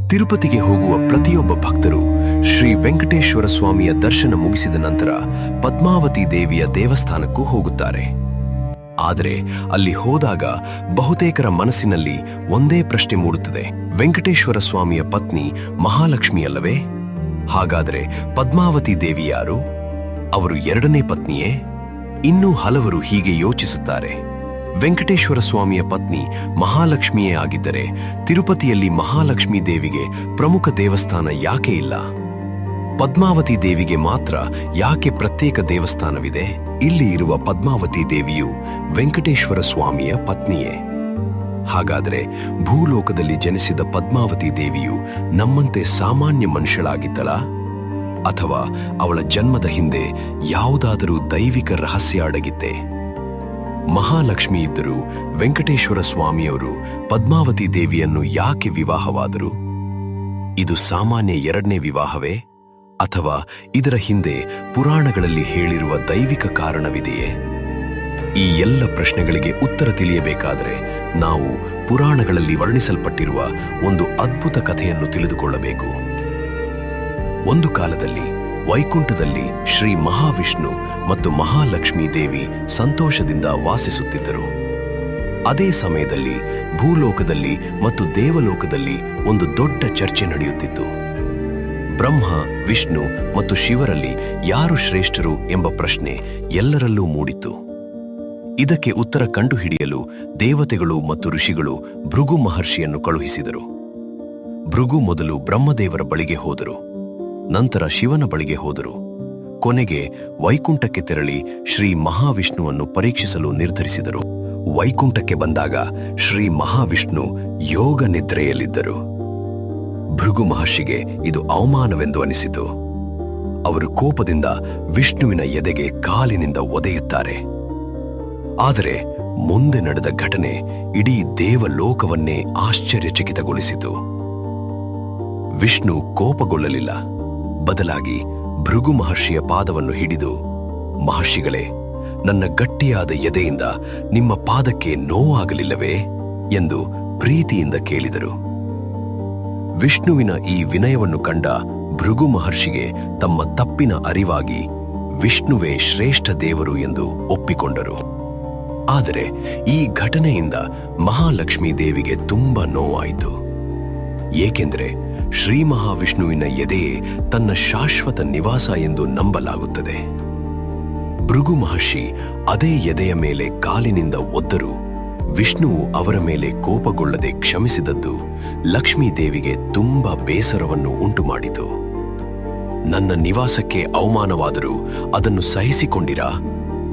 ತಿರುಪತಿಗೆ ಹೋಗುವ ಪ್ರತಿಯೊಬ್ಬ ಭಕ್ತರು ಶ್ರೀ ವೆಂಕಟೇಶ್ವರ ಸ್ವಾಮಿಯ ದರ್ಶನ ಮುಗಿಸಿದ ನಂತರ ಪದ್ಮಾವತಿ ದೇವಿಯ ದೇವಸ್ಥಾನಕ್ಕೂ ಹೋಗುತ್ತಾರೆ. ಆದರೆ ಅಲ್ಲಿ ಹೋದಾಗ ಬಹುತೇಕರ ಮನಸ್ಸಿನಲ್ಲಿ ಒಂದೇ ಪ್ರಶ್ನೆ ಮೂಡುತ್ತದೆ. ವೆಂಕಟೇಶ್ವರ ಸ್ವಾಮಿಯ ಪತ್ನಿ ಮಹಾಲಕ್ಷ್ಮಿಯಲ್ಲವೇ? ಹಾಗಾದರೆ ಪದ್ಮಾವತಿ ದೇವಿ ಯಾರು? ಅವರು ಎರಡನೇ ಪತ್ನಿಯೇ? ಇನ್ನೂ ಹಲವರು ಹೀಗೆ ಯೋಚಿಸುತ್ತಾರೆ. ವೆಂಕಟೇಶ್ವರ ಸ್ವಾಮಿಯ ಪತ್ನಿ ಮಹಾಲಕ್ಷ್ಮಿಯೇ ಆಗಿದ್ದರೆ ತಿರುಪತಿಯಲ್ಲಿ ಮಹಾಲಕ್ಷ್ಮೀ ದೇವಿಗೆ ಪ್ರಮುಖ ದೇವಸ್ಥಾನ ಯಾಕೆ ಇಲ್ಲ? ಪದ್ಮಾವತಿ ದೇವಿಗೆ ಮಾತ್ರ ಯಾಕೆ ಪ್ರತ್ಯೇಕ ದೇವಸ್ಥಾನವಿದೆ? ಇಲ್ಲಿ ಇರುವ ಪದ್ಮಾವತಿ ದೇವಿಯು ವೆಂಕಟೇಶ್ವರ ಸ್ವಾಮಿಯ ಪತ್ನಿಯೇ? ಹಾಗಾದರೆ ಭೂಲೋಕದಲ್ಲಿ ಜನಿಸಿದ ಪದ್ಮಾವತಿ ದೇವಿಯು ನಮ್ಮಂತೆ ಸಾಮಾನ್ಯ ಮನುಷ್ಯಳಾಗಿದ್ದಳಾ? ಅಥವಾ ಅವಳ ಜನ್ಮದ ಹಿಂದೆ ಯಾವುದಾದರೂ ದೈವಿಕ ರಹಸ್ಯ ಅಡಗಿತ್ತೆ? ಮಹಾಲಕ್ಷ್ಮಿ ಇದ್ದರೂ ವೆಂಕಟೇಶ್ವರ ಸ್ವಾಮಿಯವರು ಪದ್ಮಾವತಿ ದೇವಿಯನ್ನು ಯಾಕೆ ವಿವಾಹವಾದರು? ಇದು ಸಾಮಾನ್ಯ ಎರಡನೇ ವಿವಾಹವೇ? ಅಥವಾ ಇದರ ಹಿಂದೆ ಪುರಾಣಗಳಲ್ಲಿ ಹೇಳಿರುವ ದೈವಿಕ ಕಾರಣವಿದೆಯೇ? ಈ ಎಲ್ಲ ಪ್ರಶ್ನೆಗಳಿಗೆ ಉತ್ತರ ತಿಳಿಯಬೇಕಾದರೆ ನಾವು ಪುರಾಣಗಳಲ್ಲಿ ವರ್ಣಿಸಲ್ಪಟ್ಟಿರುವ ಒಂದು ಅದ್ಭುತ ಕಥೆಯನ್ನು ತಿಳಿದುಕೊಳ್ಳಬೇಕು. ಒಂದು ಕಾಲದಲ್ಲಿ ವೈಕುಂಠದಲ್ಲಿ ಶ್ರೀ ಮಹಾವಿಷ್ಣು ಮತ್ತು ಮಹಾಲಕ್ಷ್ಮೀ ದೇವಿ ಸಂತೋಷದಿಂದ ವಾಸಿಸುತ್ತಿದ್ದರು. ಅದೇ ಸಮಯದಲ್ಲಿ ಭೂಲೋಕದಲ್ಲಿ ಮತ್ತು ದೇವಲೋಕದಲ್ಲಿ ಒಂದು ದೊಡ್ಡ ಚರ್ಚೆ ನಡೆಯುತ್ತಿತ್ತು. ಬ್ರಹ್ಮ, ವಿಷ್ಣು ಮತ್ತು ಶಿವರಲ್ಲಿ ಯಾರು ಶ್ರೇಷ್ಠರು ಎಂಬ ಪ್ರಶ್ನೆ ಎಲ್ಲರಲ್ಲೂ ಮೂಡಿತ್ತು. ಇದಕ್ಕೆ ಉತ್ತರ ಕಂಡುಹಿಡಿಯಲು ದೇವತೆಗಳು ಮತ್ತು ಋಷಿಗಳು ಭೃಗು ಮಹರ್ಷಿಯನ್ನು ಕಳುಹಿಸಿದರು. ಭೃಗು ಮೊದಲು ಬ್ರಹ್ಮದೇವರ ಬಳಿಗೆ ಹೋದರು, ನಂತರ ಶಿವನ ಬಳಿಗೆ ಹೋದರು. ಕೊನೆಗೆ ವೈಕುಂಠಕ್ಕೆ ತೆರಳಿ ಶ್ರೀ ಮಹಾವಿಷ್ಣುವನ್ನು ಪರೀಕ್ಷಿಸಲು ನಿರ್ಧರಿಸಿದರು. ವೈಕುಂಠಕ್ಕೆ ಬಂದಾಗ ಶ್ರೀ ಮಹಾವಿಷ್ಣು ಯೋಗ ನಿದ್ರೆಯಲ್ಲಿದ್ದರು. ಭೃಗು ಮಹರ್ಷಿಗೆ ಇದು ಅವಮಾನವೆಂದು ಅನಿಸಿತು. ಅವರು ಕೋಪದಿಂದ ವಿಷ್ಣುವಿನ ಎದೆಗೆ ಕಾಲಿನಿಂದ ಒದೆಯುತ್ತಾರೆ. ಆದರೆ ಮುಂದೆ ನಡೆದ ಘಟನೆ ಇಡೀ ದೇವಲೋಕವನ್ನೇ ಆಶ್ಚರ್ಯಚಕಿತಗೊಳಿಸಿತು. ವಿಷ್ಣು ಕೋಪಗೊಳ್ಳಲಿಲ್ಲ. ಬದಲಾಗಿ ಭೃಗು ಮಹರ್ಷಿಯ ಪಾದವನ್ನು ಹಿಡಿದು, ಮಹರ್ಷಿಗಳೇ, ನನ್ನ ಗಟ್ಟಿಯಾದ ಎದೆಯಿಂದ ನಿಮ್ಮ ಪಾದಕ್ಕೆ ನೋವಾಗಲಿಲ್ಲವೇ ಎಂದು ಪ್ರೀತಿಯಿಂದ ಕೇಳಿದರು. ವಿಷ್ಣುವಿನ ಈ ವಿನಯವನ್ನು ಕಂಡ ಭೃಗು ಮಹರ್ಷಿಗೆ ತಮ್ಮ ತಪ್ಪಿನ ಅರಿವಾಗಿ ವಿಷ್ಣುವೇ ಶ್ರೇಷ್ಠ ದೇವರು ಎಂದು ಒಪ್ಪಿಕೊಂಡರು. ಆದರೆ ಈ ಘಟನೆಯಿಂದ ಮಹಾಲಕ್ಷ್ಮೀ ದೇವಿಗೆ ತುಂಬಾ ನೋವಾಯಿತು. ಏಕೆಂದರೆ ಶ್ರೀ ಮಹಾವಿಷ್ಣುವಿನ ಎದೆಯೇ ತನ್ನ ಶಾಶ್ವತ ನಿವಾಸ ಎಂದು ನಂಬಲಾಗುತ್ತದೆ. ಭೃಗು ಮಹರ್ಷಿ ಅದೇ ಎದೆಯ ಮೇಲೆ ಕಾಲಿನಿಂದ ಒದ್ದರೂ ವಿಷ್ಣುವು ಅವರ ಮೇಲೆ ಕೋಪಗೊಳ್ಳದೆ ಕ್ಷಮಿಸಿದದ್ದು ಲಕ್ಷ್ಮೀ ದೇವಿಗೆ ತುಂಬಾ ಬೇಸರವನ್ನು ಉಂಟುಮಾಡಿತು. ನನ್ನ ನಿವಾಸಕ್ಕೆ ಅವಮಾನವಾದರೂ ಅದನ್ನು ಸಹಿಸಿಕೊಂಡಿರಾ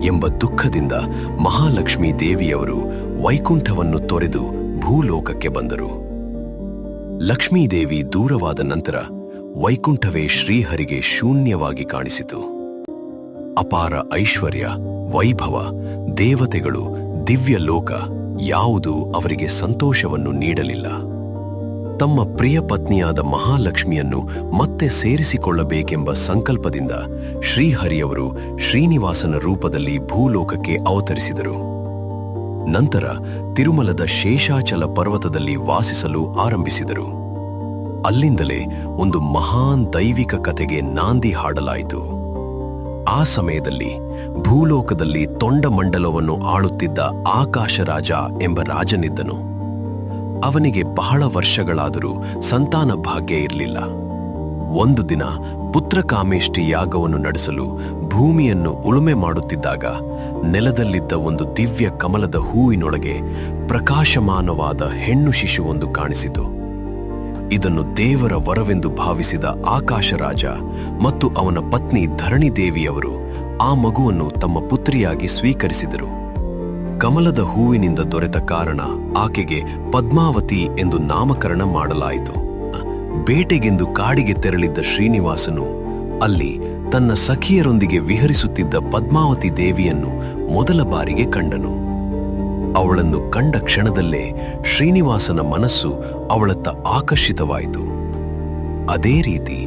ಎಂಬ ದುಃಖದಿಂದ ಮಹಾಲಕ್ಷ್ಮೀ ದೇವಿಯವರು ವೈಕುಂಠವನ್ನು ತೊರೆದು ಭೂಲೋಕಕ್ಕೆ ಬಂದರು. ಲಕ್ಷ್ಮೀದೇವಿ ದೂರವಾದ ನಂತರ ವೈಕುಂಠವೇ ಶ್ರೀಹರಿಗೆ ಶೂನ್ಯವಾಗಿ ಕಾಣಿಸಿತು. ಅಪಾರ ಐಶ್ವರ್ಯ, ವೈಭವ, ದೇವತೆಗಳು, ದಿವ್ಯ ಲೋಕ ಯಾವುದೂ ಅವರಿಗೆ ಸಂತೋಷವನ್ನು ನೀಡಲಿಲ್ಲ. ತಮ್ಮ ಪ್ರಿಯ ಪತ್ನಿಯಾದ ಮಹಾಲಕ್ಷ್ಮಿಯನ್ನು ಮತ್ತೆ ಸೇರಿಸಿಕೊಳ್ಳಬೇಕೆಂಬ ಸಂಕಲ್ಪದಿಂದ ಶ್ರೀಹರಿಯವರು ಶ್ರೀನಿವಾಸನ ರೂಪದಲ್ಲಿ ಭೂಲೋಕಕ್ಕೆ ಅವತರಿಸಿದರು. ನಂತರ ತಿರುಮಲದ ಶೇಷಾಚಲ ಪರ್ವತದಲ್ಲಿ ವಾಸಿಸಲು ಆರಂಭಿಸಿದರು. ಅಲ್ಲಿಂದಲೇ ಒಂದು ಮಹಾನ್ ದೈವಿಕ ಕಥೆಗೆ ನಾಂದಿ ಹಾಡಲಾಯಿತು. ಆ ಸಮಯದಲ್ಲಿ ಭೂಲೋಕದಲ್ಲಿ ತೊಂಡಮಂಡಲವನ್ನು ಆಳುತ್ತಿದ್ದ ಆಕಾಶರಾಜ ಎಂಬ ರಾಜನಿದ್ದನು. ಅವನಿಗೆ ಬಹಳ ವರ್ಷಗಳಾದರೂ ಸಂತಾನ ಭಾಗ್ಯ ಇರಲಿಲ್ಲ. ಒಂದು ದಿನ ಪುತ್ರಕಾಮೇಷ್ಟಿ ಯಾಗವನ್ನು ನಡೆಸಲು ಭೂಮಿಯನ್ನು ಉಳುಮೆ ಮಾಡುತ್ತಿದ್ದಾಗ ನೆಲದಲ್ಲಿದ್ದ ಒಂದು ದಿವ್ಯ ಕಮಲದ ಹೂವಿನೊಳಗೆ ಪ್ರಕಾಶಮಾನವಾದ ಹೆಣ್ಣು ಶಿಶುವೊಂದು ಕಾಣಿಸಿತು. ಇದನ್ನು ದೇವರ ವರವೆಂದು ಭಾವಿಸಿದ ಆಕಾಶರಾಜ ಮತ್ತು ಅವನ ಪತ್ನಿ ಧರಣಿದೇವಿಯವರು ಆ ಮಗುವನ್ನು ತಮ್ಮ ಪುತ್ರಿಯಾಗಿ ಸ್ವೀಕರಿಸಿದರು. ಕಮಲದ ಹೂವಿನಿಂದ ದೊರೆತ ಕಾರಣ ಆಕೆಗೆ ಪದ್ಮಾವತಿ ಎಂದು ನಾಮಕರಣ ಮಾಡಲಾಯಿತು. ಬೇಟೆಗೆಂದು ಕಾಡಿಗೆ ತೆರಳಿದ್ದ ಶ್ರೀನಿವಾಸನು ಅಲ್ಲಿ ತನ್ನ ಸಖಿಯರೊಂದಿಗೆ ವಿಹರಿಸುತ್ತಿದ್ದ ಪದ್ಮಾವತಿ ದೇವಿಯನ್ನು ಮೊದಲ ಬಾರಿಗೆ ಕಂಡನು. ಅವಳನ್ನು ಕಂಡ ಕ್ಷಣದಲ್ಲೇ ಶ್ರೀನಿವಾಸನ ಮನಸ್ಸು ಅವಳತ್ತ ಆಕರ್ಷಿತವಾಯಿತು. ಅದೇ ರೀತಿ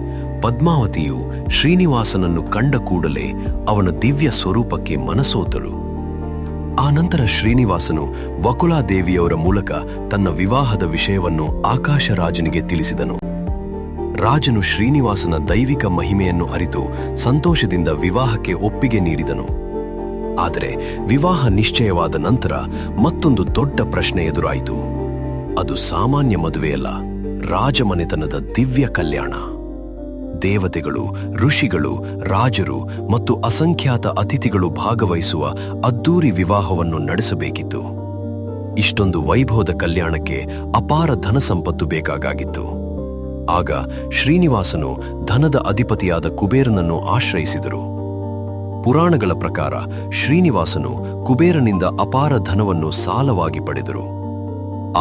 ಪದ್ಮಾವತಿಯು ಶ್ರೀನಿವಾಸನನ್ನು ಕಂಡ ಕೂಡಲೇ ಅವನ ದಿವ್ಯ ಸ್ವರೂಪಕ್ಕೆ ಮನಸೋತಳು. ಆನಂತರ ಶ್ರೀನಿವಾಸನು ವಕುಲಾದೇವಿಯವರ ಮೂಲಕ ತನ್ನ ವಿವಾಹದ ವಿಷಯವನ್ನು ಆಕಾಶರಾಜನಿಗೆ ತಿಳಿಸಿದನು. ರಾಜನು ಶ್ರೀನಿವಾಸನ ದೈವಿಕ ಮಹಿಮೆಯನ್ನು ಅರಿತು ಸಂತೋಷದಿಂದ ವಿವಾಹಕ್ಕೆ ಒಪ್ಪಿಗೆ ನೀಡಿದನು. ಆದರೆ ವಿವಾಹ ನಿಶ್ಚಯವಾದ ನಂತರ ಮತ್ತೊಂದು ದೊಡ್ಡ ಪ್ರಶ್ನೆ ಎದುರಾಯಿತು. ಅದು ಸಾಮಾನ್ಯ ಮದುವೆಯಲ್ಲ, ರಾಜಮನೆತನದ ದಿವ್ಯ ಕಲ್ಯಾಣ. ದೇವತೆಗಳು, ಋಷಿಗಳು, ರಾಜರು ಮತ್ತು ಅಸಂಖ್ಯಾತ ಅತಿಥಿಗಳು ಭಾಗವಹಿಸುವ ಅದ್ದೂರಿ ವಿವಾಹವನ್ನು ನಡೆಸಬೇಕಿತ್ತು. ಇಷ್ಟೊಂದು ವೈಭವದ ಕಲ್ಯಾಣಕ್ಕೆ ಅಪಾರ ಧನ ಸಂಪತ್ತು ಬೇಕಾಗಿತ್ತು. ಆಗ ಶ್ರೀನಿವಾಸನು ಧನದ ಅಧಿಪತಿಯಾದ ಕುಬೇರನನ್ನು ಆಶ್ರಯಿಸಿದರು. ಪುರಾಣಗಳ ಪ್ರಕಾರ ಶ್ರೀನಿವಾಸನು ಕುಬೇರನಿಂದ ಅಪಾರ ಧನವನ್ನು ಸಾಲವಾಗಿ ಪಡೆದರು.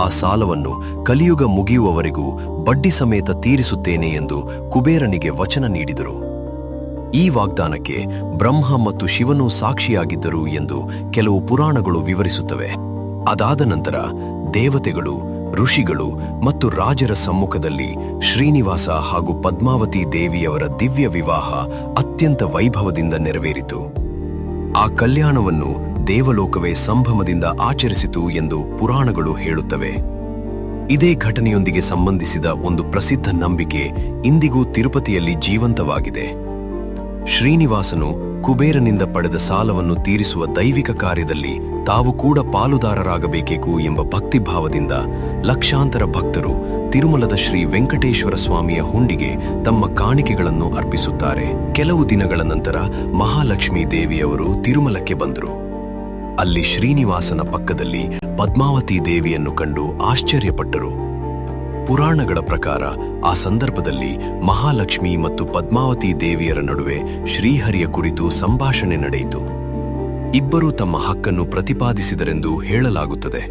ಆ ಸಾಲವನ್ನು ಕಲಿಯುಗ ಮುಗಿಯುವವರೆಗೂ ಬಡ್ಡಿ ಸಮೇತ ತೀರಿಸುತ್ತೇನೆ ಎಂದು ಕುಬೇರನಿಗೆ ವಚನ ನೀಡಿದರು. ಈ ವಾಗ್ದಾನಕ್ಕೆ ಬ್ರಹ್ಮ ಮತ್ತು ಶಿವನು ಸಾಕ್ಷಿಯಾಗಿದ್ದರು ಎಂದು ಕೆಲವು ಪುರಾಣಗಳು ವಿವರಿಸುತ್ತವೆ. ಅದಾದ ನಂತರ ದೇವತೆಗಳು, ಋಷಿಗಳು ಮತ್ತು ರಾಜರ ಸಮ್ಮುಖದಲ್ಲಿ ಶ್ರೀನಿವಾಸ ಹಾಗೂ ಪದ್ಮಾವತಿ ದೇವಿಯವರ ದಿವ್ಯ ವಿವಾಹ ಅತ್ಯಂತ ವೈಭವದಿಂದ ನೆರವೇರಿತು. ಆ ಕಲ್ಯಾಣವನ್ನು ದೇವಲೋಕವೇ ಸಂಭ್ರಮದಿಂದ ಆಚರಿಸಿತು ಎಂದು ಪುರಾಣಗಳು ಹೇಳುತ್ತವೆ. ಇದೇ ಘಟನೆಯೊಂದಿಗೆ ಸಂಬಂಧಿಸಿದ ಒಂದು ಪ್ರಸಿದ್ಧ ನಂಬಿಕೆ ಇಂದಿಗೂ ತಿರುಪತಿಯಲ್ಲಿ ಜೀವಂತವಾಗಿದೆ. ಶ್ರೀನಿವಾಸನು ಕುಬೇರನಿಂದ ಪಡೆದ ಸಾಲವನ್ನು ತೀರಿಸುವ ದೈವಿಕ ಕಾರ್ಯದಲ್ಲಿ ತಾವು ಕೂಡ ಪಾಲುದಾರರಾಗಬೇಕೇಕು ಎಂಬ ಭಕ್ತಿಭಾವದಿಂದ ಲಕ್ಷಾಂತರ ಭಕ್ತರು ತಿರುಮಲದ ಶ್ರೀ ವೆಂಕಟೇಶ್ವರ ಸ್ವಾಮಿಯ ಹುಂಡಿಗೆ ತಮ್ಮ ಕಾಣಿಕೆಗಳನ್ನು ಅರ್ಪಿಸುತ್ತಾರೆ. ಕೆಲವು ದಿನಗಳ ನಂತರ ಮಹಾಲಕ್ಷ್ಮೀ ದೇವಿಯವರು ತಿರುಮಲಕ್ಕೆ ಬಂದರು. ಅಲ್ಲಿ ಶ್ರೀನಿವಾಸನ ಪಕ್ಕದಲ್ಲಿ ಪದ್ಮಾವತಿ ದೇವಿಯನ್ನು ಕಂಡು ಆಶ್ಚರ್ಯಪಟ್ಟರು. ಪುರಾಣಗಳ ಪ್ರಕಾರ ಆ ಸಂದರ್ಭದಲ್ಲಿ ಮಹಾಲಕ್ಷ್ಮಿ ಮತ್ತು ಪದ್ಮಾವತಿ ದೇವಿಯರ ನಡುವೆ ಶ್ರೀಹರಿಯ ಕುರಿತು ಸಂಭಾಷಣೆ ನಡೆಯಿತು. ಇಬ್ಬರೂ ತಮ್ಮ ಹಕ್ಕನ್ನು ಪ್ರತಿಪಾದಿಸಿದರೆಂದು ಹೇಳಲಾಗುತ್ತದೆ.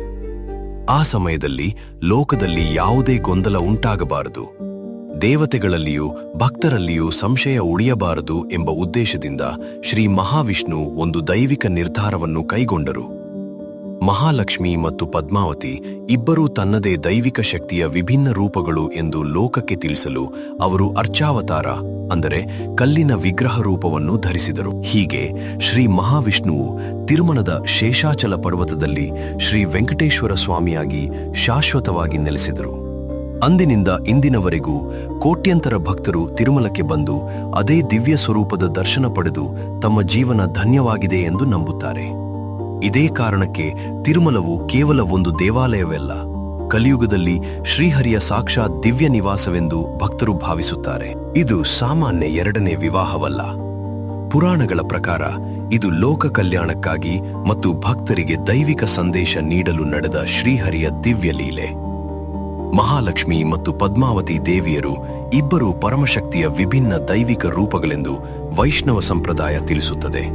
ಆ ಸಮಯದಲ್ಲಿ ಲೋಕದಲ್ಲಿ ಯಾವುದೇ ಗೊಂದಲ ಉಂಟಾಗಬಾರದು, ದೇವತೆಗಳಲ್ಲಿಯೂ ಭಕ್ತರಲ್ಲಿಯೂ ಸಂಶಯ ಉಳಿಯಬಾರದು ಎಂಬ ಉದ್ದೇಶದಿಂದ ಶ್ರೀ ಮಹಾವಿಷ್ಣು ಒಂದು ದೈವಿಕ ನಿರ್ಧಾರವನ್ನು ಕೈಗೊಂಡರು. ಮಹಾಲಕ್ಷ್ಮಿ ಮತ್ತು ಪದ್ಮಾವತಿ ಇಬ್ಬರೂ ತನ್ನದೇ ದೈವಿಕ ಶಕ್ತಿಯ ವಿಭಿನ್ನ ರೂಪಗಳು ಎಂದು ಲೋಕಕ್ಕೆ ತಿಳಿಸಲು ಅವರು ಅರ್ಚಾವತಾರ, ಅಂದರೆ ಕಲ್ಲಿನ ವಿಗ್ರಹ ರೂಪವನ್ನು ಧರಿಸಿದರು. ಹೀಗೆ ಶ್ರೀ ಮಹಾವಿಷ್ಣುವು ತಿರುಮಲದ ಶೇಷಾಚಲ ಪರ್ವತದಲ್ಲಿ ಶ್ರೀ ವೆಂಕಟೇಶ್ವರ ಸ್ವಾಮಿಯಾಗಿ ಶಾಶ್ವತವಾಗಿ ನೆಲೆಸಿದರು. ಅಂದಿನಿಂದ ಇಂದಿನವರೆಗೂ ಕೋಟ್ಯಂತರ ಭಕ್ತರು ತಿರುಮಲಕ್ಕೆ ಬಂದು ಅದೇ ದಿವ್ಯ ಸ್ವರೂಪದ ದರ್ಶನ ಪಡೆದು ತಮ್ಮ ಜೀವನ ಧನ್ಯವಾಗಿದೆ ಎಂದು ನಂಬುತ್ತಾರೆ. ಇದೇ ಕಾರಣಕ್ಕೆ ತಿರುಮಲವು ಕೇವಲ ಒಂದು ದೇವಾಲಯವಲ್ಲ, ಕಲಿಯುಗದಲ್ಲಿ ಶ್ರೀಹರಿಯ ಸಾಕ್ಷಾತ್ ದಿವ್ಯ ನಿವಾಸವೆಂದು ಭಕ್ತರು ಭಾವಿಸುತ್ತಾರೆ. ಇದು ಸಾಮಾನ್ಯ ಎರಡನೇ ವಿವಾಹವಲ್ಲ. ಪುರಾಣಗಳ ಪ್ರಕಾರ ಇದು ಲೋಕ ಕಲ್ಯಾಣಕ್ಕಾಗಿ ಮತ್ತು ಭಕ್ತರಿಗೆ ದೈವಿಕ ಸಂದೇಶ ನೀಡಲು ನಡೆದ ಶ್ರೀಹರಿಯ ದಿವ್ಯ ಲೀಲೆ. ಮಹಾಲಕ್ಷ್ಮಿ ಮತ್ತು ಪದ್ಮಾವತಿ ದೇವಿಯರು ಇಬ್ಬರು ಪರಮಶಕ್ತಿಯ ವಿಭಿನ್ನ ದೈವಿಕ ರೂಪಗಳೆಂದು ವೈಷ್ಣವ ಸಂಪ್ರದಾಯ ತಿಳಿಸುತ್ತದೆ.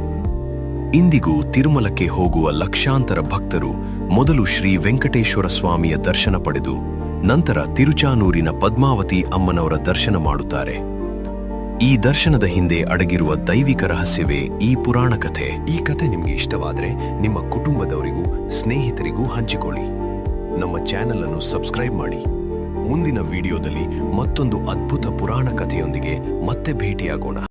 ಇಂದಿಗೂ ತಿರುಮಲಕ್ಕೆ ಹೋಗುವ ಲಕ್ಷಾಂತರ ಭಕ್ತರು ಮೊದಲು ಶ್ರೀ ವೆಂಕಟೇಶ್ವರ ಸ್ವಾಮಿಯ ದರ್ಶನ ಪಡೆದು ನಂತರ ತಿರುಚಾನೂರಿನ ಪದ್ಮಾವತಿ ಅಮ್ಮನವರ ದರ್ಶನ ಮಾಡುತ್ತಾರೆ. ಈ ದರ್ಶನದ ಹಿಂದೆ ಅಡಗಿರುವ ದೈವಿಕ ರಹಸ್ಯವೇ ಈ ಪುರಾಣ ಕಥೆ. ಈ ಕಥೆ ನಿಮಗೆ ಇಷ್ಟವಾದರೆ ನಿಮ್ಮ ಕುಟುಂಬದವರಿಗೂ ಸ್ನೇಹಿತರಿಗೂ ಹಂಚಿಕೊಳ್ಳಿ. ನಮ್ಮ ಚಾನೆಲ್ ಅನ್ನು ಸಬ್ಸ್ಕ್ರೈಬ್ ಮಾಡಿ. ಮುಂದಿನ ವಿಡಿಯೋದಲ್ಲಿ ಮತ್ತೊಂದು ಅದ್ಭುತ ಪುರಾಣ ಕಥೆಯೊಂದಿಗೆ ಮತ್ತೆ ಭೇಟಿಯಾಗೋಣ.